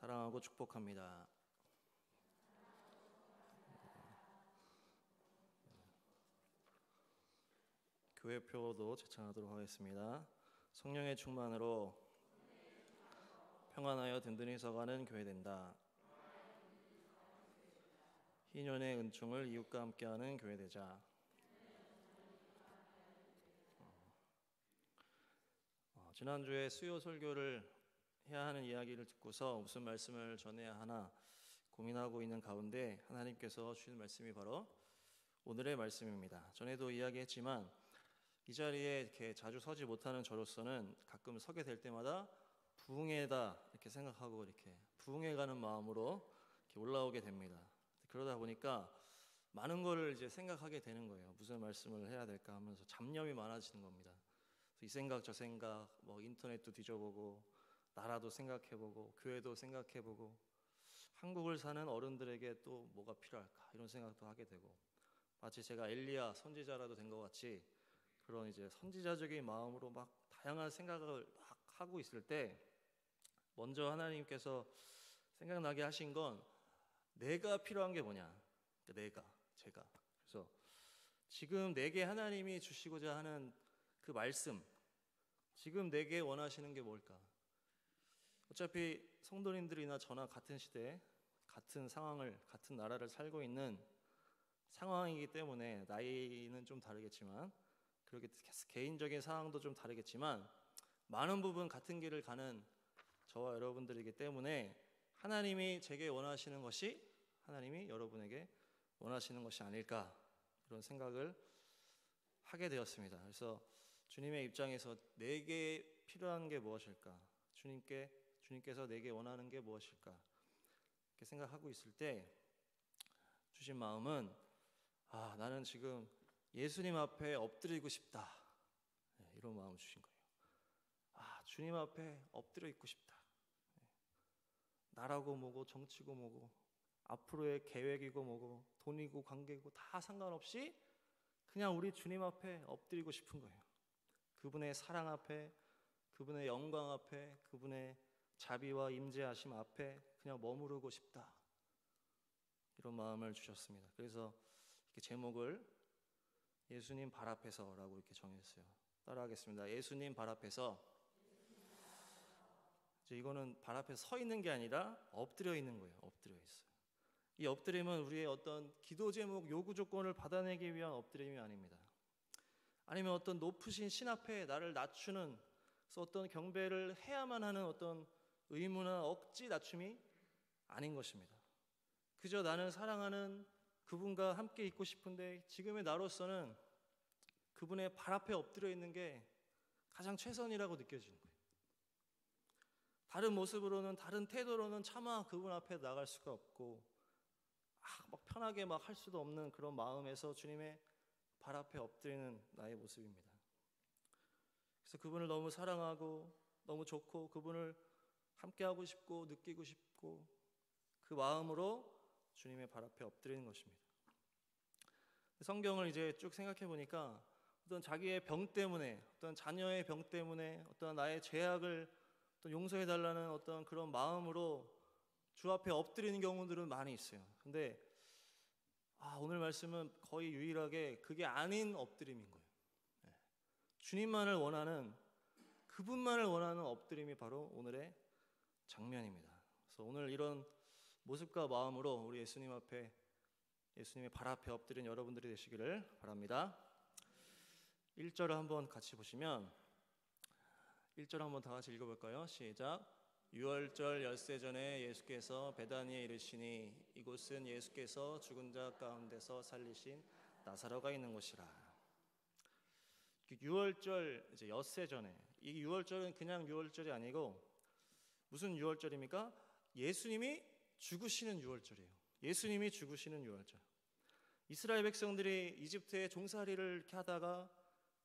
사랑하고 축복합니다. 교회표도 제창하도록 하겠습니다. 성령의 충만으로 평안하여 든든히 서가는 교회 된다. 희년의 은총을 이웃과 함께하는 교회 되자. 지난주에 수요 설교를 해야 하는 이야기를 듣고서 무슨 말씀을 전해야 하나 고민하고 있는 가운데 하나님께서 주신 말씀이 바로 오늘의 말씀입니다. 전에도 이야기했지만 이 자리에 이렇게 자주 서지 못하는 저로서는 가끔 서게 될 때마다 부흥회다 이렇게 생각하고 이렇게 부흥회 가는 마음으로 이렇게 올라오게 됩니다. 그러다 보니까 많은 거를 이제 생각하게 되는 거예요. 무슨 말씀을 해야 될까 하면서 잡념이 많아지는 겁니다. 이 생각 저 생각, 뭐 인터넷도 뒤져보고 나라도 생각해보고 교회도 생각해보고 한국을 사는 어른들에게 또 뭐가 필요할까 이런 생각도 하게 되고 마치 제가 엘리야 선지자라도 된 것 같이 그런 이제 선지자적인 마음으로 막 다양한 생각을 막 하고 있을 때 먼저 하나님께서 생각나게 하신 건 내가 필요한 게 뭐냐, 제가. 그래서 지금 내게 하나님이 주시고자 하는 그 말씀, 지금 내게 원하시는 게 뭘까? 어차피 성도님들이나 저나 같은 시대, 같은 상황을, 같은 나라를 살고 있는 상황이기 때문에 나이는 좀 다르겠지만 그렇게 개인적인 상황도 좀 다르겠지만 많은 부분 같은 길을 가는 저와 여러분들이기 때문에 하나님이 제게 원하시는 것이 하나님이 여러분에게 원하시는 것이 아닐까 이런 생각을 하게 되었습니다. 그래서 주님의 입장에서 내게 필요한 게 무엇일까? 주님께서 내게 원하는 게 무엇일까? 이렇게 생각하고 있을 때 주신 마음은 나는 지금 예수님 앞에 엎드리고 싶다. 이런 마음을 주신 거예요. 주님 앞에 엎드려 있고 싶다. 나라고 뭐고 정치고 뭐고 앞으로의 계획이고 뭐고 돈이고 관계고 다 상관없이 그냥 우리 주님 앞에 엎드리고 싶은 거예요. 그분의 사랑 앞에, 그분의 영광 앞에, 그분의 자비와 임재하심 앞에 그냥 머무르고 싶다. 이런 마음을 주셨습니다. 그래서 이렇게 제목을 예수님 발 앞에서라고 이렇게 정했어요. 따라하겠습니다. 예수님 발 앞에서. 이제 이거는 발 앞에 서 있는 게 아니라 엎드려 있는 거예요. 엎드려 있어요. 이 엎드림은 우리의 어떤 기도 제목, 요구 조건을 받아내기 위한 엎드림이 아닙니다. 아니면 어떤 높으신 신 앞에 나를 낮추는 어떤 경배를 해야만 하는 어떤 의무나 억지 낮춤이 아닌 것입니다. 그저 나는 사랑하는 그분과 함께 있고 싶은데 지금의 나로서는 그분의 발 앞에 엎드려 있는 게 가장 최선이라고 느껴지는 거예요. 다른 모습으로는, 다른 태도로는 차마 그분 앞에 나갈 수가 없고 막 편하게 막 할 수도 없는 그런 마음에서 주님의 발 앞에 엎드리는 나의 모습입니다. 그래서 그분을 너무 사랑하고 너무 좋고 그분을 함께 하고 싶고 느끼고 싶고 그 마음으로 주님의 발 앞에 엎드리는 것입니다. 성경을 이제 쭉 생각해 보니까 어떤 자기의 병 때문에, 어떤 자녀의 병 때문에, 어떤 나의 죄악을 또 용서해 달라는 어떤 그런 마음으로 주 앞에 엎드리는 경우들은 많이 있어요. 근데 오늘 말씀은 거의 유일하게 그게 아닌 엎드림인 거예요. 주님만을 원하는, 그분만을 원하는 엎드림이 바로 오늘의 장면입니다. 그래서 오늘 이런 모습과 마음으로 우리 예수님 앞에, 예수님의 발 앞에 엎드린 여러분들이 되시기를 바랍니다. 1절을 한번 같이 보시면 1절 한번 다 같이 읽어볼까요? 시작. 유월절 엿새 전에 예수께서 베다니에 이르시니 이곳은 예수께서 죽은 자 가운데서 살리신 나사로가 있는 곳이라. 유월절 이제 엿새 전에, 이 유월절은 그냥 유월절이 아니고 무슨 유월절입니까? 예수님이 죽으시는 유월절이에요. 예수님이 죽으시는 유월절. 이스라엘 백성들이 이집트의 종살이를 이렇게 하다가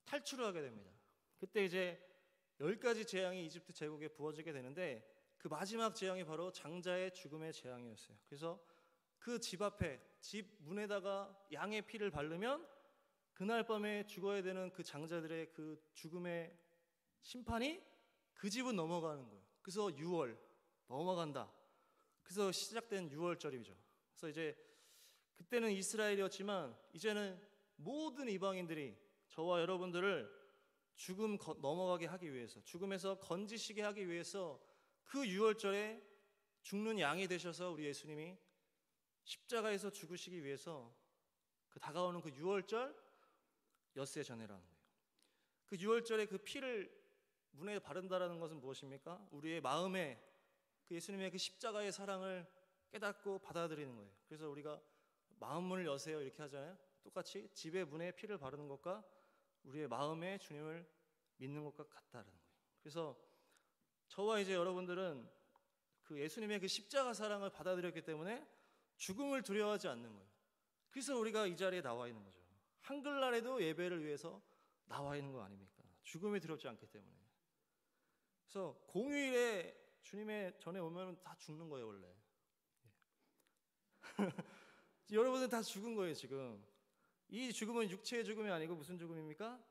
탈출을 하게 됩니다. 그때 이제 10가지 재앙이 이집트 제국에 부어지게 되는데 그 마지막 재앙이 바로 장자의 죽음의 재앙이었어요. 그래서 그 집 앞에, 집 문에다가 양의 피를 바르면 그날 밤에 죽어야 되는 그 장자들의 그 죽음의 심판이 그 집은 넘어가는 거예요. 그래서 6월 넘어간다. 그래서 시작된 유월절이죠. 그래서 이제 그때는 이스라엘이었지만 이제는 모든 이방인들이 저와 여러분들을 죽음 넘어가게 하기 위해서, 죽음에서 건지시게 하기 위해서 그 유월절에 죽는 양이 되셔서 우리 예수님이 십자가에서 죽으시기 위해서 그 다가오는 그 유월절 엿새 전이라는 거예요. 그 유월절에 그 피를 문에 바른다라는 것은 무엇입니까? 우리의 마음에 그 예수님의 그 십자가의 사랑을 깨닫고 받아들이는 거예요. 그래서 우리가 마음 문을 여세요 이렇게 하잖아요. 똑같이 집의 문에 피를 바르는 것과 우리의 마음에 주님을 믿는 것과 같다라는 거예요. 그래서 저와 이제 여러분들은 그 예수님의 그 십자가 사랑을 받아들였기 때문에 죽음을 두려워하지 않는 거예요. 그래서 우리가 이 자리에 나와 있는 거죠. 한글날에도 예배를 위해서 나와 있는 거 아닙니까? 죽음이 두렵지 않기 때문에. 그래서 공휴일에 주님의 전에 오면 다 죽는 거예요 원래. 여러분은 다 죽은 거예요 지금. 이 죽음은 육체의 죽음이 아니고 무슨 죽음입니까?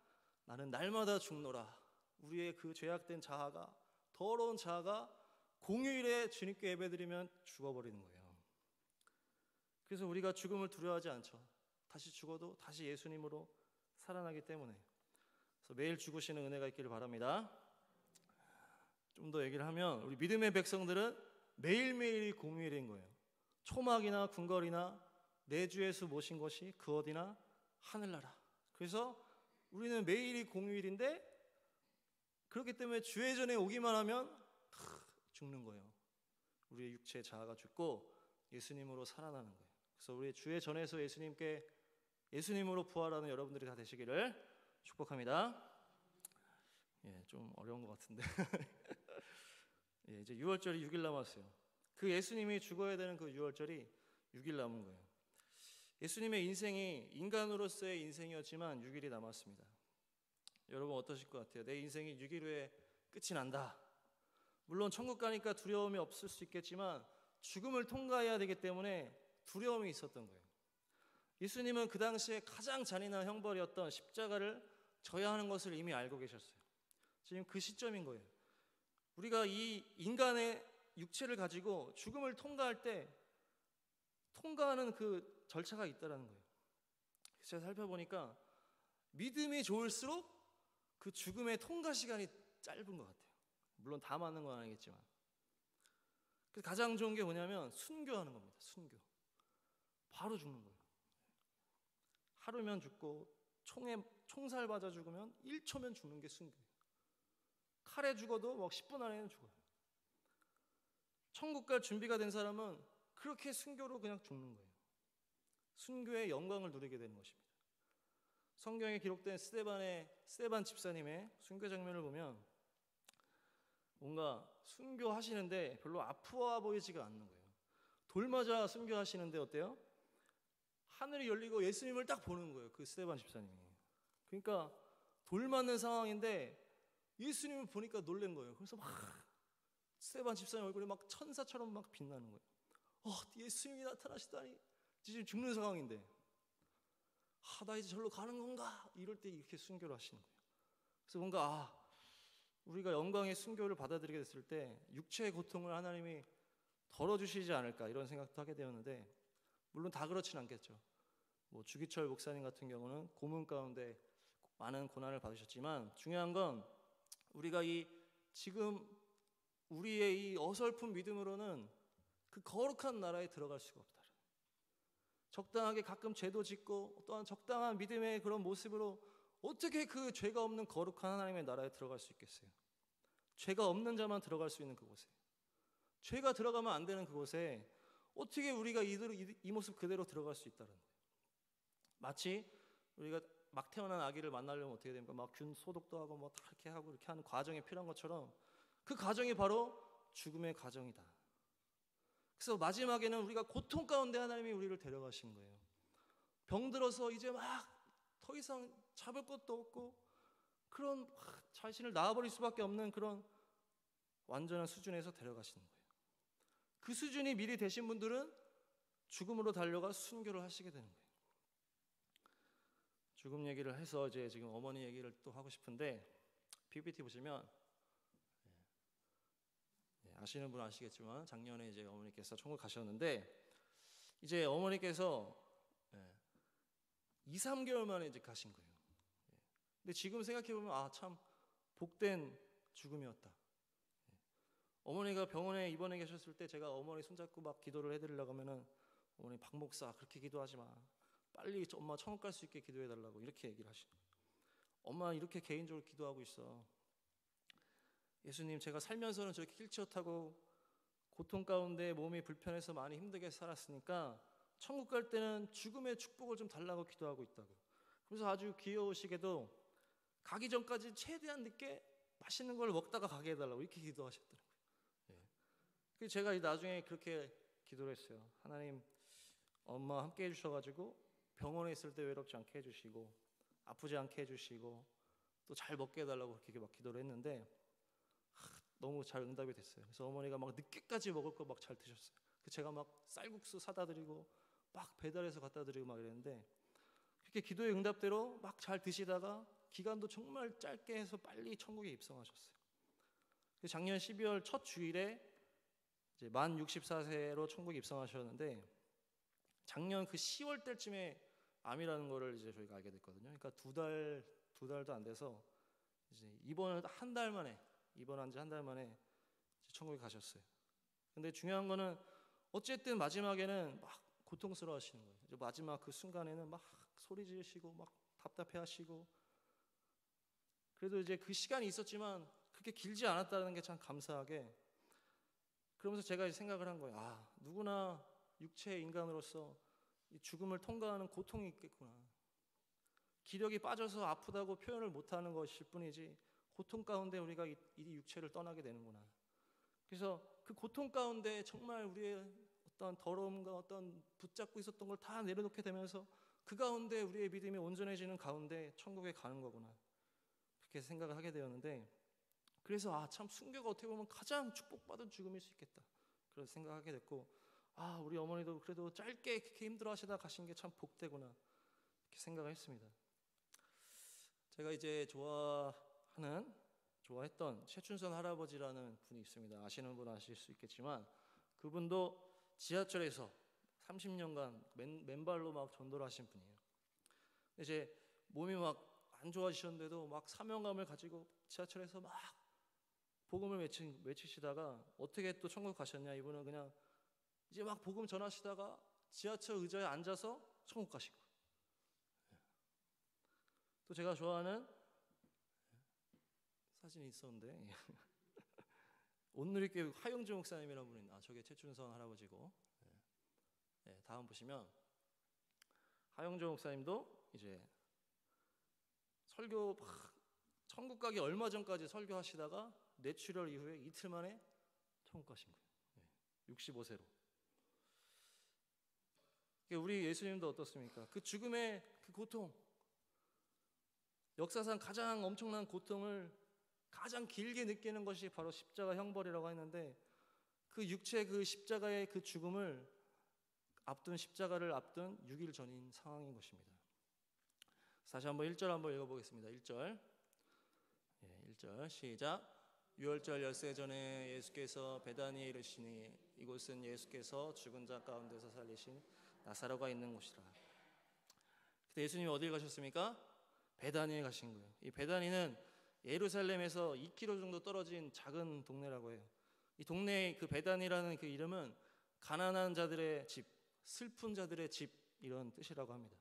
나는 날마다 죽노라. 우리의 그 죄악된 자아가, 더러운 자아가 공휴일에 주님께 예배드리면 죽어버리는 거예요. 그래서 우리가 죽음을 두려워하지 않죠. 다시 죽어도 다시 예수님으로 살아나기 때문에. 그래서 매일 죽으시는 은혜가 있기를 바랍니다. 좀 더 얘기를 하면 우리 믿음의 백성들은 매일매일이 공휴일인 거예요. 초막이나 궁궐이나 내 주 예수 모신 것이 그 어디나 하늘나라. 그래서 우리는 매일이 공휴일인데 그렇기 때문에 주의 전에 오기만 하면 죽는 거예요. 우리의 육체 자아가 죽고 예수님으로 살아나는 거예요. 그래서 우리 주의 전에서 예수님으로 부활하는 여러분들이 다 되시기를 축복합니다. 좀 어려운 것 같은데 이제 유월절이 6일 남았어요. 그 예수님이 죽어야 되는 그 유월절이 6일 남은 거예요. 예수님의 인생이 인간으로서의 인생이었지만 6일이 남았습니다. 여러분 어떠실 것 같아요? 내 인생이 6일 후에 끝이 난다. 물론 천국 가니까 두려움이 없을 수 있겠지만 죽음을 통과해야 되기 때문에 두려움이 있었던 거예요. 예수님은 그 당시에 가장 잔인한 형벌이었던 십자가를 져야 하는 것을 이미 알고 계셨어요. 지금 그 시점인 거예요. 우리가 이 인간의 육체를 가지고 죽음을 통과할 때 통과하는 그 절차가 있다라는 거예요. 제가 살펴보니까 믿음이 좋을수록 그 죽음의 통과 시간이 짧은 것 같아요. 물론 다 맞는 건 아니겠지만 가장 좋은 게 뭐냐면 순교하는 겁니다. 순교. 바로 죽는 거예요. 하루면 죽고 총에 총살 맞아 죽으면 1초면 죽는 게 순교예요. 칼에 죽어도 막 10분 안에는 죽어요. 천국 갈 준비가 된 사람은 그렇게 순교로 그냥 죽는 거예요. 순교의 영광을 누리게 되는 것입니다. 성경에 기록된 스데반 집사님의 순교 장면을 보면 뭔가 순교하시는데 별로 아프워 보이지가 않는 거예요. 돌 맞아 순교하시는데 어때요? 하늘이 열리고 예수님을 딱 보는 거예요. 그 스데반 집사님이. 그러니까 돌 맞는 상황인데 예수님을 보니까 놀란 거예요. 그래서 막 스데반 집사님 얼굴이 막 천사처럼 막 빛나는 거예요. 예수님이 나타나시다니. 지금 죽는 상황인데 나 이제 절로 가는 건가? 이럴 때 이렇게 순교를 하시는 거예요. 그래서 뭔가 우리가 영광의 순교를 받아들이게 됐을 때 육체의 고통을 하나님이 덜어주시지 않을까 이런 생각도 하게 되었는데 물론 다 그렇진 않겠죠. 주기철 목사님 같은 경우는 고문 가운데 많은 고난을 받으셨지만 중요한 건 우리가 지금 우리의 이 어설픈 믿음으로는 그 거룩한 나라에 들어갈 수가 없다. 적당하게 가끔 죄도 짓고 또한 적당한 믿음의 그런 모습으로 어떻게 그 죄가 없는 거룩한 하나님의 나라에 들어갈 수 있겠어요? 죄가 없는 자만 들어갈 수 있는 그곳에, 죄가 들어가면 안 되는 그곳에 어떻게 우리가 이 모습 그대로 들어갈 수 있다는 거예요. 마치 우리가 막 태어난 아기를 만나려면 어떻게 됩니까? 막 균 소독도 하고 뭐 이렇게 하고 이렇게 하는 과정이 필요한 것처럼 그 과정이 바로 죽음의 과정이다. 그래서 마지막에는 우리가 고통 가운데 하나님이 우리를 데려가신 거예요. 병들어서 이제 막 더 이상 잡을 것도 없고 그런 자신을 낳아버릴 수밖에 없는 그런 완전한 수준에서 데려가시는 거예요. 그 수준이 미리 되신 분들은 죽음으로 달려가 순교를 하시게 되는 거예요. 죽음 얘기를 해서 이제 지금 어머니 얘기를 또 하고 싶은데 PPT 보시면 아시는 분은 아시겠지만 작년에 이제 어머니께서 천국 가셨는데 이제 어머니께서 2, 3개월 만에 이제 가신 거예요. 근데 지금 생각해 보면 참 복된 죽음이었다. 어머니가 병원에 입원해 계셨을 때 제가 어머니 손잡고 막 기도를 해드리려고 하면은 어머니 박 목사 그렇게 기도하지 마. 빨리 엄마 천국 갈 수 있게 기도해 달라고 이렇게 얘기를 하시는 거예요. 엄마 이렇게 개인적으로 기도하고 있어. 예수님 제가 살면서는 저렇게 휠체어 타고 고통 가운데 몸이 불편해서 많이 힘들게 살았으니까 천국 갈 때는 죽음의 축복을 좀 달라고 기도하고 있다고. 그래서 아주 귀여우시게도 가기 전까지 최대한 늦게 맛있는 걸 먹다가 가게 해달라고 이렇게 기도하셨더라고요. 그래서 제가 나중에 그렇게 기도를 했어요. 하나님 엄마 함께 해주셔가지고 병원에 있을 때 외롭지 않게 해주시고 아프지 않게 해주시고 또 잘 먹게 해달라고 그렇게 막 기도를 했는데 너무 잘 응답이 됐어요. 그래서 어머니가 막 늦게까지 먹을 거 막 잘 드셨어요. 제가 막 쌀국수 사다 드리고 막 배달해서 갖다 드리고 막 이랬는데 그렇게 기도의 응답대로 막 잘 드시다가 기간도 정말 짧게 해서 빨리 천국에 입성하셨어요. 작년 12월 첫 주일에 이제 만 64세로 천국에 입성하셨는데 작년 그 10월 때쯤에 암이라는 거를 이제 저희가 알게 됐거든요. 그러니까 두 달도 안 돼서 이제 입원한 지 한 달 만에 천국에 가셨어요. 근데 중요한 거는 어쨌든 마지막에는 막 고통스러워하시는 거예요. 이제 마지막 그 순간에는 막 소리 지르시고 막 답답해하시고 그래도 이제 그 시간이 있었지만 그렇게 길지 않았다는 게 참 감사하게 그러면서 제가 생각을 한 거예요. 누구나 육체의 인간으로서 이 죽음을 통과하는 고통이 있겠구나. 기력이 빠져서 아프다고 표현을 못하는 것일 뿐이지 고통 가운데 우리가 이 육체를 떠나게 되는구나. 그래서 그 고통 가운데 정말 우리의 어떤 더러움과 어떤 붙잡고 있었던 걸 다 내려놓게 되면서 그 가운데 우리의 믿음이 온전해지는 가운데 천국에 가는 거구나. 그렇게 생각을 하게 되었는데 그래서 참 순교가 어떻게 보면 가장 축복받은 죽음일 수 있겠다. 그런 생각하게 됐고 우리 어머니도 그래도 짧게 그렇게 힘들어하시다 가신 게 참 복되구나 이렇게 생각을 했습니다. 제가 이제 좋아했던 최춘선 할아버지라는 분이 있습니다. 아시는 분 아실 수 있겠지만 그분도 지하철에서 30년간 맨발로 막 전도를 하신 분이에요. 이제 몸이 막 안 좋아지셨는데도 막 사명감을 가지고 지하철에서 막 복음을 외치시다가 어떻게 또 천국 가셨냐? 이분은 그냥 이제 막 복음 전하시다가 지하철 의자에 앉아서 천국 가시고 또 제가 좋아하는 사진이 있었는데 온누리교회 하용주 목사님이라는 분이 저게 최춘선 할아버지고 다음 보시면 하용주 목사님도 이제 설교 천국 가기 얼마 전까지 설교하시다가 뇌출혈 이후에 이틀 만에 천국 가신 거예요. 65세로. 우리 예수님도 어떻습니까? 그 죽음의 그 고통, 역사상 가장 엄청난 고통을 가장 길게 느끼는 것이 바로 십자가 형벌이라고 했는데 그 육체 그 십자가의 그 죽음을 십자가를 앞둔 6일 전인 상황인 것입니다. 다시 한번 1절 한번 읽어보겠습니다. 1절. 1절 시작. 유월절 엿새 전에 예수께서 베다니에 이르시니 이곳은 예수께서 죽은 자 가운데서 살리신 나사로가 있는 곳이라. 그때 예수님이 어딜 가셨습니까? 베다니에 가신 거예요. 이 베다니는 예루살렘에서 2km 정도 떨어진 작은 동네라고 해요. 이 동네의 그 베다니라는 그 이름은 가난한 자들의 집, 슬픈 자들의 집 이런 뜻이라고 합니다.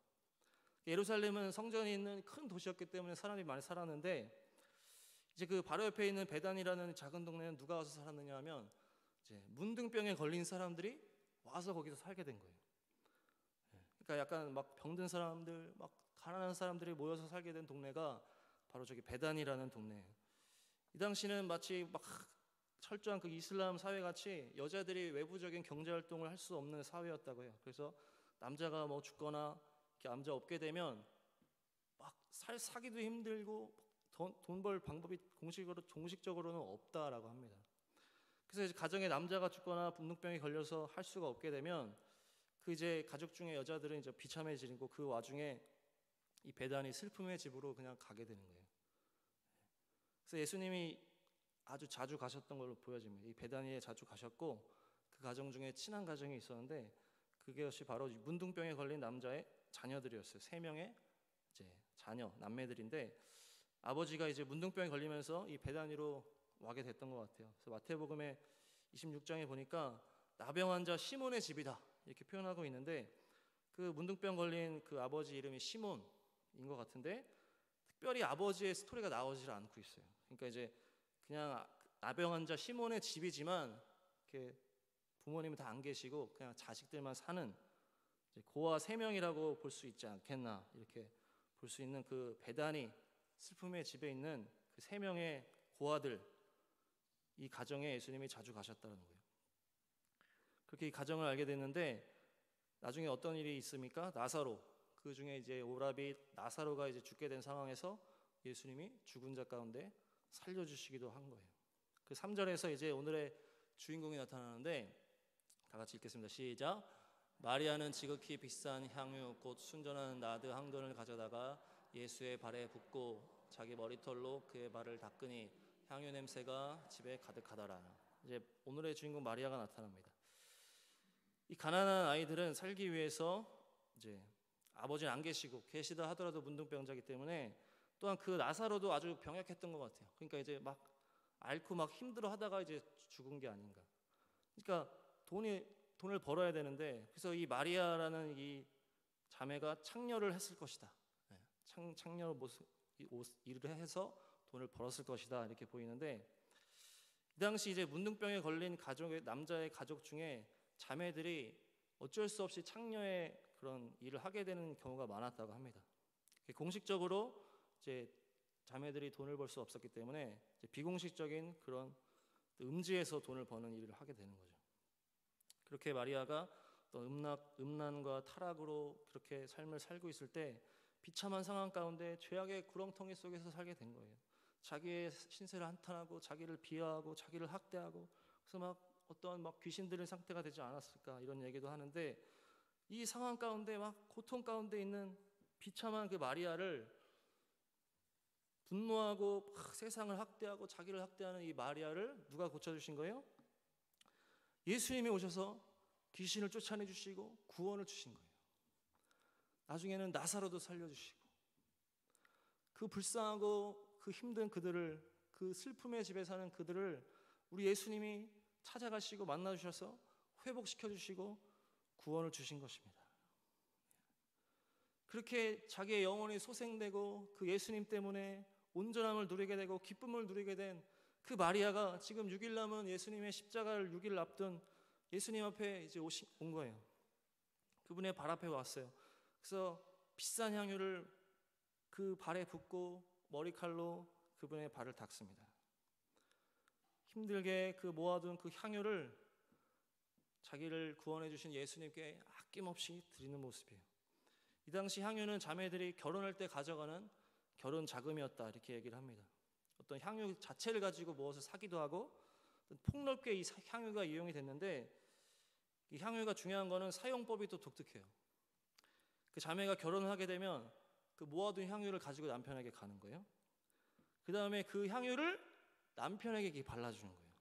예루살렘은 성전이 있는 큰 도시였기 때문에 사람이 많이 살았는데 이제 그 바로 옆에 있는 베단이라는 작은 동네는 누가 와서 살았느냐 하면 이제 문둥병에 걸린 사람들이 와서 거기서 살게 된 거예요. 그러니까 약간 막 병든 사람들, 막 가난한 사람들이 모여서 살게 된 동네가 바로 저기 베단이라는 동네예요. 이 당시는 마치 막 철저한 그 이슬람 사회 같이 여자들이 외부적인 경제 활동을 할 수 없는 사회였다고 해요. 그래서 남자가 뭐 죽거나 남자 없게 되면 막 사기도 힘들고 돈 벌 방법이 공식적으로는 없다라고 합니다. 그래서 이제 가정에 남자가 죽거나 문둥병에 걸려서 할 수가 없게 되면 그 이제 가족 중에 여자들은 이제 비참해지고 그 와중에 이 베단이 슬픔의 집으로 그냥 가게 되는 거예요. 그래서 예수님이 아주 자주 가셨던 걸로 보여집니다. 이 베다니에 자주 가셨고 그 가정 중에 친한 가정이 있었는데 그것이 바로 문둥병에 걸린 남자의 자녀들이었어요. 3명의 이제 자녀 남매들인데 아버지가 이제 문둥병에 걸리면서 이 베다니로 와게 됐던 것 같아요. 그래서 마태복음의 26장에 보니까 나병 환자 시몬의 집이다 이렇게 표현하고 있는데 그 문둥병 걸린 그 아버지 이름이 시몬인 것 같은데 특별히 아버지의 스토리가 나오질 않고 있어요. 그러니까 이제 그냥 나병 환자 시몬의 집이지만 이렇게 부모님은 다 안 계시고 그냥 자식들만 사는 고아 3명이라고 볼 수 있지 않겠나 이렇게 볼 수 있는 그 베다니 슬픔의 집에 있는 그 3명의 고아들 이 가정에 예수님이 자주 가셨다는 거예요. 그렇게 이 가정을 알게 됐는데 나중에 어떤 일이 있습니까? 나사로 그 중에 이제 오라비 나사로가 이제 죽게 된 상황에서 예수님이 죽은 자 가운데 살려주시기도 한 거예요. 그 3절에서 이제 오늘의 주인공이 나타나는데 다 같이 읽겠습니다. 시작. 마리아는 지극히 비싼 향유 곧 순전한 나드 한 근을 가져다가 예수의 발에 붓고 자기 머리털로 그의 발을 닦으니 향유 냄새가 집에 가득하더라. 이제 오늘의 주인공 마리아가 나타납니다. 이 가난한 아이들은 살기 위해서 이제 아버지는 안 계시다 하더라도 문둥병자이기 때문에 또한 그 나사로도 아주 병약했던 것 같아요. 그러니까 이제 막 앓고 막 힘들어 하다가 이제 죽은 게 아닌가. 그러니까 돈을 벌어야 되는데 그래서 이 마리아라는 이 자매가 창녀를 했을 것이다. 창녀 일을 해서 돈을 벌었을 것이다 이렇게 보이는데 이 당시 이제 문둥병에 걸린 가족의 남자의 가족 중에 자매들이 어쩔 수 없이 창녀의 그런 일을 하게 되는 경우가 많았다고 합니다. 공식적으로 이제 자매들이 돈을 벌 수 없었기 때문에 이제 비공식적인 그런 음지에서 돈을 버는 일을 하게 되는 거죠. 그렇게 마리아가 또 음란과 타락으로 그렇게 삶을 살고 있을 때 비참한 상황 가운데 죄악의 구렁텅이 속에서 살게 된 거예요. 자기의 신세를 한탄하고 자기를 비하하고 자기를 학대하고 그래서 막 어떠한 막 귀신들의 상태가 되지 않았을까 이런 얘기도 하는데 이 상황 가운데 막 고통 가운데 있는 비참한 그 마리아를 분노하고 막 세상을 학대하고 자기를 학대하는 이 마리아를 누가 고쳐주신 거예요? 예수님이 오셔서 귀신을 쫓아내 주시고 구원을 주신 거예요. 나중에는 나사로도 살려주시고 그 불쌍하고 그 힘든 그들을 그 슬픔의 집에 사는 그들을 우리 예수님이 찾아가시고 만나주셔서 회복시켜 주시고 구원을 주신 것입니다. 그렇게 자기의 영혼이 소생되고 그 예수님 때문에 온전함을 누리게 되고 기쁨을 누리게 된 그 마리아가 지금 6일 남은 예수님의 십자가를 6일 앞둔 예수님 앞에 이제 온 거예요. 그분의 발 앞에 왔어요. 그래서 비싼 향유를 그 발에 붓고 머리칼로 그분의 발을 닦습니다. 힘들게 그 모아둔 그 향유를 자기를 구원해 주신 예수님께 아낌없이 드리는 모습이에요. 이 당시 향유는 자매들이 결혼할 때 가져가는 결혼 자금이었다 이렇게 얘기를 합니다. 어떤 향유 자체를 가지고 무엇을 사기도 하고 폭넓게 이 향유가 이용이 됐는데 이 향유가 중요한 거는 사용법이 또 독특해요. 그 자매가 결혼을 하게 되면 그 모아둔 향유를 가지고 남편에게 가는 거예요. 그 다음에 그 향유를 남편에게 발라주는 거예요.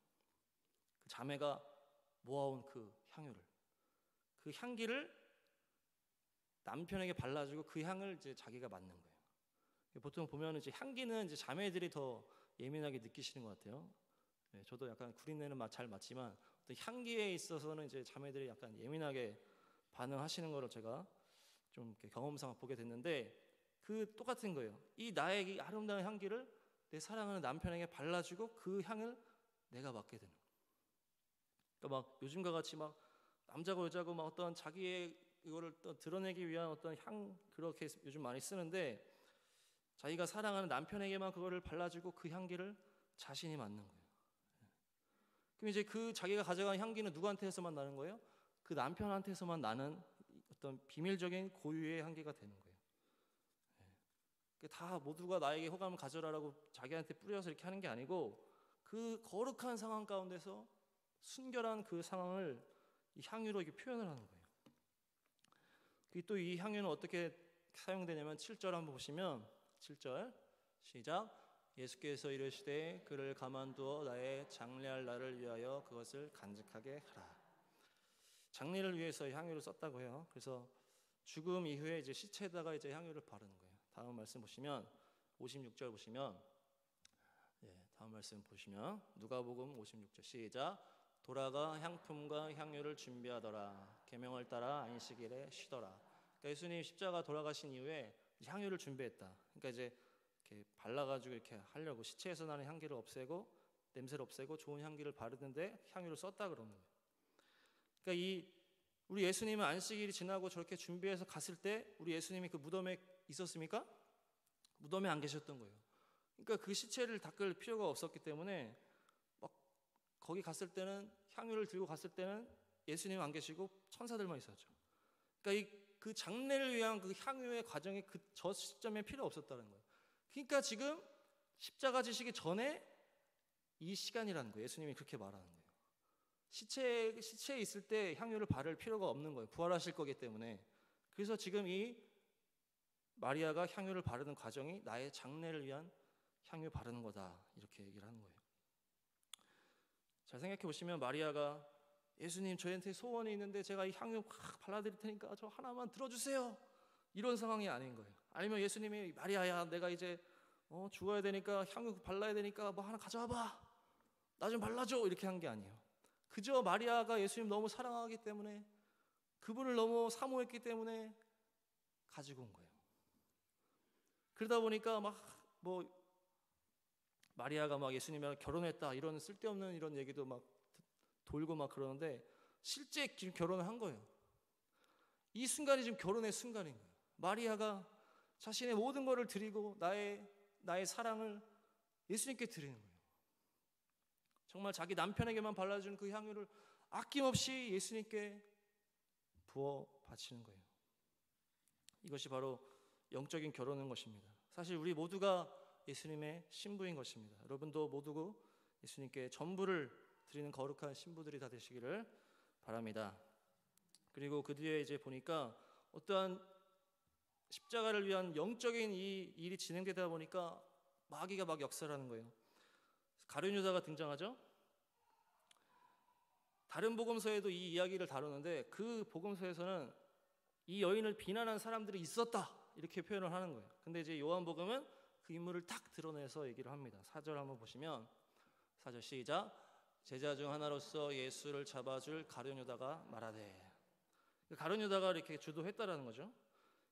그 자매가 모아온 그 향유를 그 향기를 남편에게 발라주고 그 향을 이제 자기가 맡는 거예요. 보통 보면 이제 향기는 이제 자매들이 더 예민하게 느끼시는 것 같아요. 저도 약간 구린내는 잘 맡지만 향기에 있어서는 이제 자매들이 약간 예민하게 반응하시는 거를 제가 좀 이렇게 경험상 보게 됐는데 그 똑같은 거예요. 이 나의 이 아름다운 향기를 내 사랑하는 남편에게 발라주고 그 향을 내가 맡게 되는 거예요. 그러니까 막 요즘과 같이 막 남자고 여자고 막 어떤 자기의 이거를 또 드러내기 위한 어떤 향 그렇게 요즘 많이 쓰는데 자기가 사랑하는 남편에게만 그거를 발라주고 그 향기를 자신이 맡는 거예요. 그럼 이제 그 자기가 가져간 향기는 누구한테서만 나는 거예요? 그 남편한테서만 나는 어떤 비밀적인 고유의 향기가 되는 거예요. 다 모두가 나에게 호감을 가져라라고 자기한테 뿌려서 이렇게 하는 게 아니고 그 거룩한 상황 가운데서 순결한 그 상황을 이 향유로 이렇게 표현을 하는 거예요. 또 이 향유는 어떻게 사용되냐면 7절 한번 보시면 7절 시작. 예수께서 이르시되 그를 가만두어 나의 장례할 날을 위하여 그것을 간직하게 하라. 장례를 위해서 향유를 썼다고 해요. 그래서 죽음 이후에 이제 시체에다가 이제 향유를 바르는 거예요. 다음 말씀 보시면 56절 보시면, 다음 말씀 보시면 누가복음 56절 시작. 돌아가 향품과 향유를 준비하더라. 계명을 따라 안식일에 쉬더라. 그러니까 예수님 십자가 돌아가신 이후에 향유를 준비했다. 그러니까 이제 이렇게 발라가지고 이렇게 하려고 시체에서 나는 향기를 없애고 냄새를 없애고 좋은 향기를 바르는데 향유를 썼다 그러는 거예요. 그러니까 우리 예수님은 안식일이 지나고 저렇게 준비해서 갔을 때 우리 예수님이 그 무덤에 있었습니까? 무덤에 안 계셨던 거예요. 그러니까 그 시체를 닦을 필요가 없었기 때문에 막 거기 갔을 때는 향유를 들고 갔을 때는 예수님은 안 계시고 천사들만 있었죠. 그러니까 그 장례를 위한 그 향유의 과정이 저 시점에 필요 없었다는 거예요. 그러니까 지금 십자가 지시기 전에 이 시간이라는 거예요. 예수님이 그렇게 말하는 거예요. 시체에 있을 때 향유를 바를 필요가 없는 거예요. 부활하실 거기 때문에. 그래서 지금 이 마리아가 향유를 바르는 과정이 나의 장례를 위한 향유 바르는 거다, 이렇게 얘기를 하는 거예요. 잘 생각해 보시면 마리아가 예수님 저한테 소원이 있는데 제가 이 향유 확 발라드릴 테니까 저 하나만 들어주세요, 이런 상황이 아닌 거예요. 아니면 예수님이 마리아야 내가 이제 죽어야 되니까 향유 발라야 되니까 뭐 하나 가져와봐, 나 좀 발라줘, 이렇게 한 게 아니에요. 그저 마리아가 예수님 너무 사랑하기 때문에, 그분을 너무 사모했기 때문에 가지고 온 거예요. 그러다 보니까 마리아가 막 예수님이랑 결혼했다 이런 쓸데없는 이런 얘기도 막 돌고 막 그러는데, 실제 지금 결혼을 한 거예요. 이 순간이 지금 결혼의 순간인 거예요. 마리아가 자신의 모든 것을 드리고 나의 사랑을 예수님께 드리는 거예요. 정말 자기 남편에게만 발라준 그 향유를 아낌없이 예수님께 부어 바치는 거예요. 이것이 바로 영적인 결혼인 것입니다. 사실 우리 모두가 예수님의 신부인 것입니다. 여러분도 모두 예수님께 전부를 드리는 거룩한 신부들이 다 되시기를 바랍니다. 그리고 그 뒤에 이제 보니까 어떠한 십자가를 위한 영적인 이 일이 진행되다 보니까 마귀가 막 역사하는 거예요. 가룟 유다가 등장하죠. 다른 복음서에도 이 이야기를 다루는데 그 복음서에서는 이 여인을 비난한 사람들이 있었다, 이렇게 표현을 하는 거예요. 근데 이제 요한복음은 그 인물을 딱 드러내서 얘기를 합니다. 4절 한번 보시면, 4절 시작. 제자 중 하나로서 예수를 잡아줄 가룟 유다가 말하되. 가룟 유다가 이렇게 주도했다라는 거죠.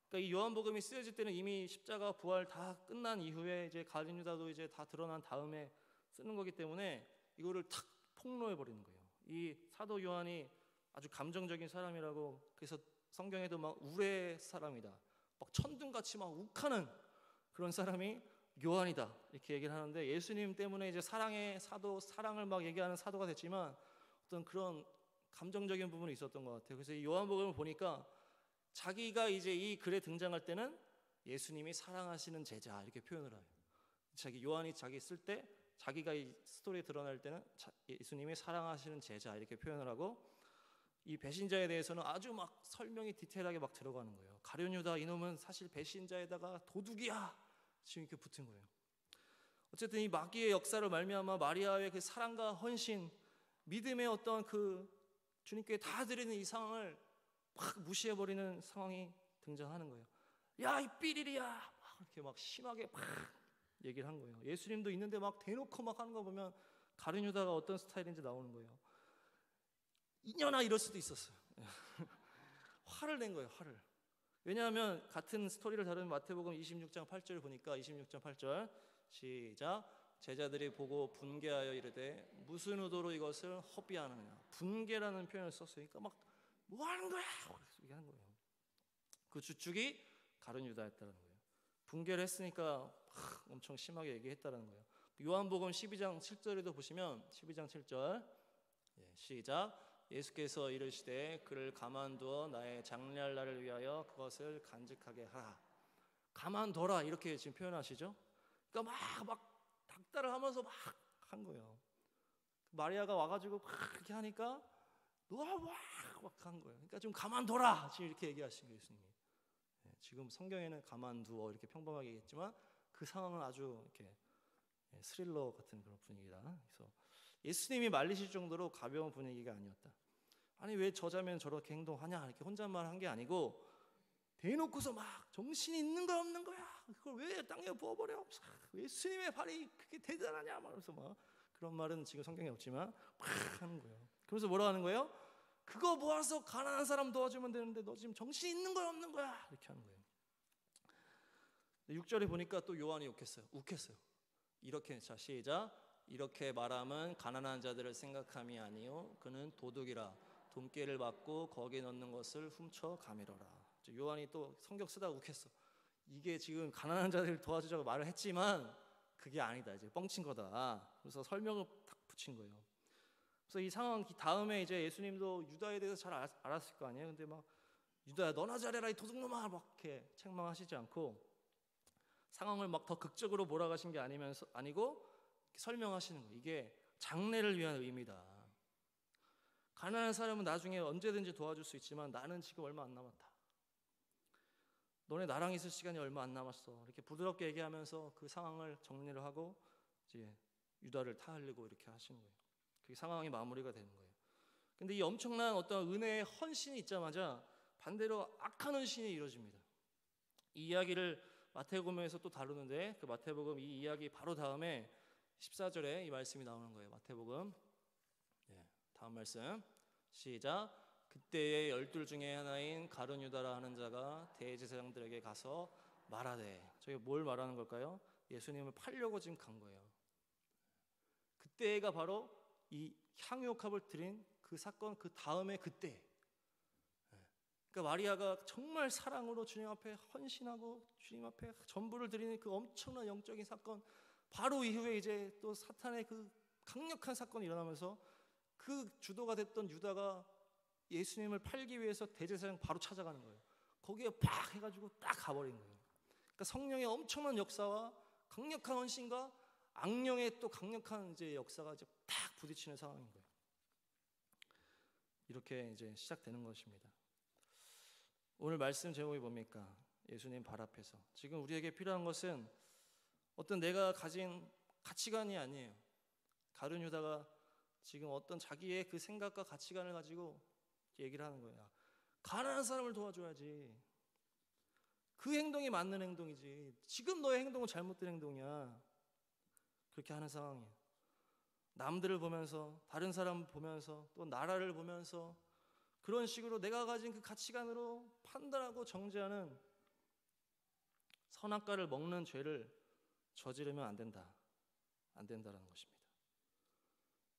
그러니까 이 요한복음이 쓰여질 때는 이미 십자가 부활 다 끝난 이후에 이제 가룟 유다도 이제 다 드러난 다음에 쓰는 거기 때문에 이거를 탁 폭로해 버리는 거예요. 이 사도 요한이 아주 감정적인 사람이라고, 그래서 성경에도 막 우레 사람이다, 막 천둥같이 막 욱하는 그런 사람이 요한이다, 이렇게 얘기를 하는데, 예수님 때문에 이제 사랑의 사도, 사랑을 막 얘기하는 사도가 됐지만 어떤 그런 감정적인 부분이 있었던 것 같아요. 그래서 이 요한복음을 보니까 자기가 이제 이 글에 등장할 때는 예수님이 사랑하시는 제자, 이렇게 표현을 해요. 요한이 자기 쓸 때 자기가 이 스토리에 드러날 때는 예수님이 사랑하시는 제자, 이렇게 표현을 하고, 이 배신자에 대해서는 아주 막 설명이 디테일하게 막 들어가는 거예요. 가룟 유다 이놈은 사실 배신자에다가 도둑이야, 지금 이렇게 붙은 거예요. 어쨌든 이 마귀의 역사를 말미암아 마리아의 그 사랑과 헌신, 믿음의 어떤 그 주님께 다 드리는 이 상황을 막 무시해버리는 상황이 등장하는 거예요. 야, 이 삐리리야, 막 이렇게 막 심하게 막 얘기를 한 거예요. 예수님도 있는데 막 대놓고 막 하는 거 보면 가룟 유다가 어떤 스타일인지 나오는 거예요. 이년아, 이럴 수도 있었어요. 화를 낸 거예요, 화를. 왜냐하면 같은 스토리를 다루는 마태복음 26장 8절을 보니까, 26장 8절 시작. 제자들이 보고 분개하여 이르되 무슨 의도로 이것을 허비하느냐. 분개라는 표현을 썼어요. 그러니까 막 뭐 하는 거야, 이렇게 하는 거예요. 그 주축이 가룟 유다였다는 거예요. 분개를 했으니까 엄청 심하게 얘기했다는 거예요. 요한복음 12장 7절에도 보시면, 12장 7절 시작. 예수께서 이르시되 그를 가만두어 나의 장례할 날을 위하여 그것을 간직하게 하라. 가만둬라, 이렇게 지금 표현하시죠. 그러니까 막 닥달을 하면서 막 한 거예요. 마리아가 와가지고 막 이렇게 하니까 너가 막 한 거예요. 그러니까 좀 가만둬라, 지금 이렇게 얘기하신 거예요, 예수님이. 지금 성경에는 가만두어 이렇게 평범하게 얘기했지만 그 상황은 아주 이렇게 스릴러 같은 그런 분위기다. 그래서 예수님이 말리실 정도로 가벼운 분위기가 아니었다. 아니 왜 저자면 저렇게 행동하냐 이렇게 혼잣말 한 게 아니고 대놓고서 막 정신이 있는 거야 없는 거야 그걸 왜 땅에 부어버려 예수님의 발이 그렇게 대단하냐 말하면서 막 그런 말은 지금 성경에 없지만 막 하는 거예요. 그러면서 뭐라 하는 거예요? 그거 모아서 가난한 사람 도와주면 되는데 너 지금 정신 있는 거야 없는 거야 이렇게 하는 거예요. 6절에 보니까 또 요한이 욱했어요. 이렇게 자 시작. 이렇게 말함은 가난한 자들을 생각함이 아니요 그는 도둑이라 돈깨를 받고 거기에 넣는 것을 훔쳐 가미러라. 요한이 또 성경 쓰다가 욱했어. 이게 지금 가난한 자들을 도와주자고 말을 했지만 그게 아니다. 이제 뻥친 거다. 그래서 설명을 딱 붙인 거예요. 그래서 이 상황 다음에 이제 예수님도 유다에 대해서 잘 알았을 거 아니에요. 근데 막 유다야 너나 잘해라 이 도둑놈아 막 이렇게 책망하시지 않고 상황을 막 더 극적으로 몰아가신 게 아니고 설명하시는 거예요. 이게 장래를 위한 의미다. 가난한 사람은 나중에 언제든지 도와줄 수 있지만 나는 지금 얼마 안 남았다. 너네 나랑 있을 시간이 얼마 안 남았어. 이렇게 부드럽게 얘기하면서 그 상황을 정리를 하고 이제 유다를 타흘리고 이렇게 하시는 거예요. 그 상황이 마무리가 되는 거예요. 근데 이 엄청난 어떤 은혜의 헌신이 있자마자 반대로 악한 헌신이 이루어집니다. 이 이야기를 마태복음에서 또 다루는데 그 마태복음 이 이야기 바로 다음에 14절에 이 말씀이 나오는 거예요. 마태복음 다음 말씀 시작. 그때의 12 중에 하나인 가룟 유다라 하는 자가 대제사장들에게 가서 말하되 저게 뭘 말하는 걸까요? 예수님을 팔려고 지금 간 거예요. 그때가 바로 이 향유옥합을 드린 그 사건 그 다음에 그때 그러니까 마리아가 정말 사랑으로 주님 앞에 헌신하고 주님 앞에 전부를 드리는 그 엄청난 영적인 사건 바로 이후에 이제 또 사탄의 그 강력한 사건이 일어나면서 그 주도가 됐던 유다가 예수님을 팔기 위해서 대제사장 바로 찾아가는 거예요. 거기에 팍 해가지고 딱 가버린 거예요. 그러니까 성령의 엄청난 역사와 강력한 헌신과 악령의 또 강력한 이제 역사가 이제 딱 부딪히는 상황인 거예요. 이렇게 이제 시작되는 것입니다. 오늘 말씀 제목이 뭡니까? 예수님 발 앞에서. 지금 우리에게 필요한 것은 어떤 내가 가진 가치관이 아니에요. 가룟 유다가 지금 어떤 자기의 그 생각과 가치관을 가지고 얘기를 하는 거예요. 가난한 사람을 도와줘야지. 그 행동이 맞는 행동이지. 지금 너의 행동은 잘못된 행동이야. 그렇게 하는 상황이에요. 남들을 보면서 다른 사람 보면서 또 나라를 보면서 그런 식으로 내가 가진 그 가치관으로 판단하고 정죄하는 선악과를 먹는 죄를 저지르면 안 된다라는 것입니다.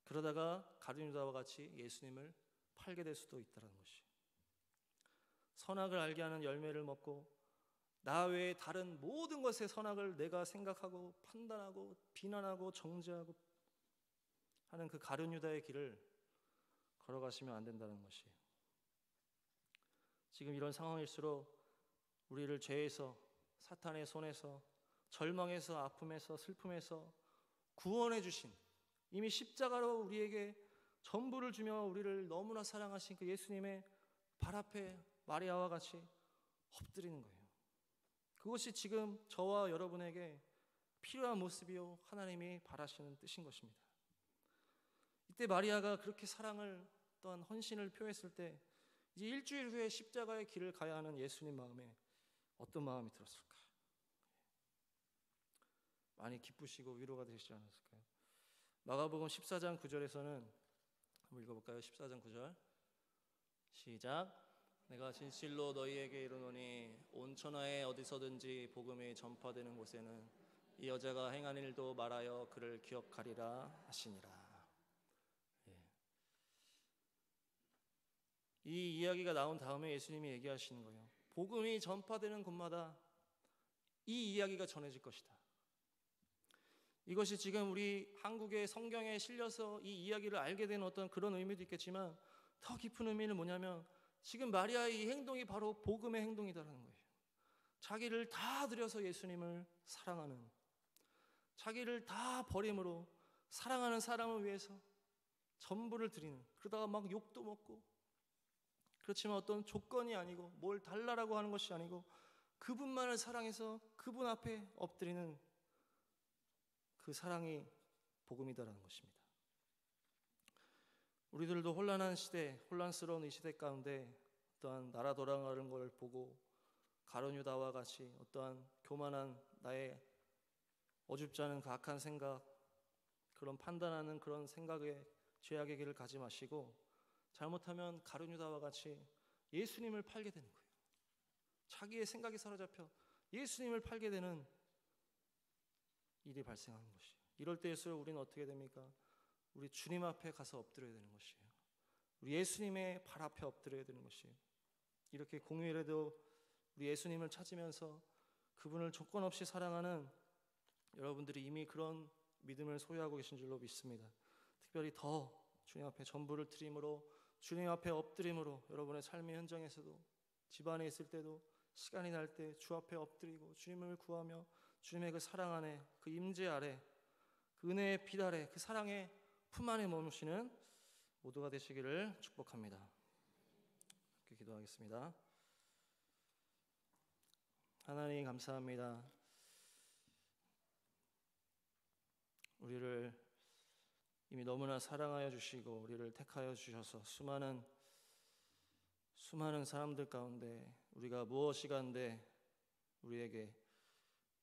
그러다가 가룟 유다와 같이 예수님을 팔게 될 수도 있다는 것이. 선악을 알게 하는 열매를 먹고 나 외에 다른 모든 것의 선악을 내가 생각하고 판단하고 비난하고 정죄하고 하는 그 가룟 유다의 길을 걸어가시면 안 된다는 것이. 지금 이런 상황일수록 우리를 죄에서 사탄의 손에서 절망에서 아픔에서 슬픔에서 구원해 주신 이미 십자가로 우리에게 전부를 주며 우리를 너무나 사랑하신 그 예수님의 발 앞에 마리아와 같이 엎드리는 거예요. 그것이 지금 저와 여러분에게 필요한 모습이요 하나님이 바라시는 뜻인 것입니다. 이때 마리아가 그렇게 사랑을 또한 헌신을 표했을 때 이제 일주일 후에 십자가의 길을 가야 하는 예수님 마음에 어떤 마음이 들었을까? 많이 기쁘시고 위로가 되시지 않았을까요? 마가복음 14장 9절에서는 한번 읽어볼까요? 14장 9절 시작. 내가 진실로 너희에게 이르노니 온 천하에 어디서든지 복음이 전파되는 곳에는 이 여자가 행한 일도 말하여 그를 기억하리라 하시니라. 이 이야기가 나온 다음에 예수님이 얘기하시는 거예요. 복음이 전파되는 곳마다 이 이야기가 전해질 것이다. 이것이 지금 우리 한국의 성경에 실려서 이 이야기를 알게 된 어떤 그런 의미도 있겠지만 더 깊은 의미는 뭐냐면 지금 마리아의 이 행동이 바로 복음의 행동이다라는 거예요. 자기를 다 들여서 예수님을 사랑하는, 자기를 다 버림으로 사랑하는 사람을 위해서 전부를 드리는, 그러다가 막 욕도 먹고, 그렇지만 어떤 조건이 아니고 뭘 달라라고 하는 것이 아니고 그분만을 사랑해서 그분 앞에 엎드리는 그 사랑이 복음이다라는 것입니다. 우리들도 혼란한 시대, 혼란스러운 이 시대 가운데 어떠한 나라 돌아가는 걸 보고 가룟 유다와 같이 어떠한 교만한 나의 어줍지 않은 그 악한 생각, 그런 판단하는 그런 생각에 죄악의 길을 가지 마시고 잘못하면 가룟 유다와 같이 예수님을 팔게 되는 거예요. 자기의 생각이 사로잡혀 예수님을 팔게 되는 일이 발생하는 것이에요. 이럴 때일수록 우리는 어떻게 됩니까? 우리 주님 앞에 가서 엎드려야 되는 것이에요. 우리 예수님의 발 앞에 엎드려야 되는 것이에요. 이렇게 공휴일에도 우리 예수님을 찾으면서 그분을 조건 없이 사랑하는 여러분들이 이미 그런 믿음을 소유하고 계신 줄로 믿습니다. 특별히 더 주님 앞에 전부를 드림으로, 주님 앞에 엎드림으로, 여러분의 삶의 현장에서도, 집안에 있을 때도, 시간이 날 때 주 앞에 엎드리고 주님을 구하며 주님의 그 사랑 안에, 그 임재 아래, 그 은혜의 빛 아래, 그 사랑의 품 안에 머무시는 모두가 되시기를 축복합니다. 이렇게 기도하겠습니다. 하나님 감사합니다. 우리를 이미 너무나 사랑하여 주시고 우리를 택하여 주셔서 수많은 사람들 가운데 우리가 무엇이간데 우리에게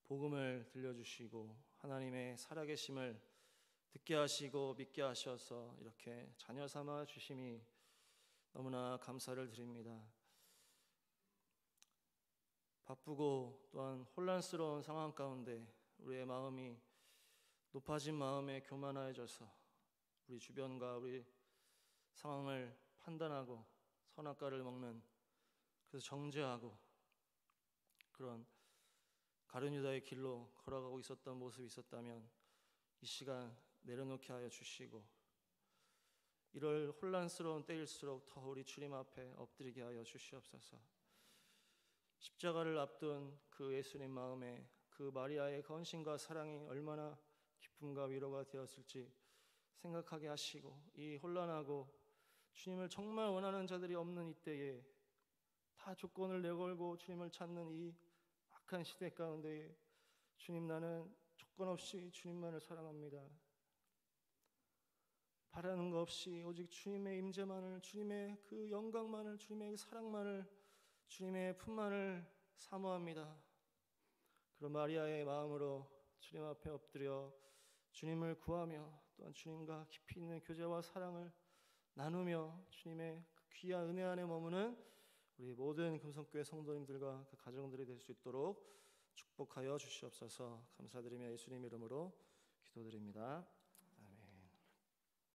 복음을 들려주시고 하나님의 살아계심을 듣게 하시고 믿게 하셔서 이렇게 자녀 삼아 주심이 너무나 감사를 드립니다. 바쁘고 또한 혼란스러운 상황 가운데 우리의 마음이 높아진 마음에 교만해져서 우리 주변과 우리 상황을 판단하고 선악과를 먹는, 그래서 정죄하고 그런 가룟 유다의 길로 걸어가고 있었던 모습이 있었다면 이 시간 내려놓게 하여 주시고 이럴 혼란스러운 때일수록 더 우리 주님 앞에 엎드리게 하여 주시옵소서. 십자가를 앞둔 그 예수님 마음에 그 마리아의 헌신과 사랑이 얼마나 기쁨과 위로가 되었을지 생각하게 하시고 이 혼란하고 주님을 정말 원하는 자들이 없는 이때에 다 조건을 내걸고 주님을 찾는 이 악한 시대 가운데 주님, 나는 조건 없이 주님만을 사랑합니다. 바라는 것 없이 오직 주님의 임재만을, 주님의 그 영광만을, 주님의 사랑만을, 주님의 품만을 사모합니다. 그런 마리아의 마음으로 주님 앞에 엎드려 주님을 구하며 또한 주님과 깊이 있는 교제와 사랑을 나누며 주님의 그 귀한 은혜 안에 머무는 우리 모든 금성교회 성도님들과 그 가정들이 될 수 있도록 축복하여 주시옵소서. 감사드리며 예수님 이름으로 기도드립니다.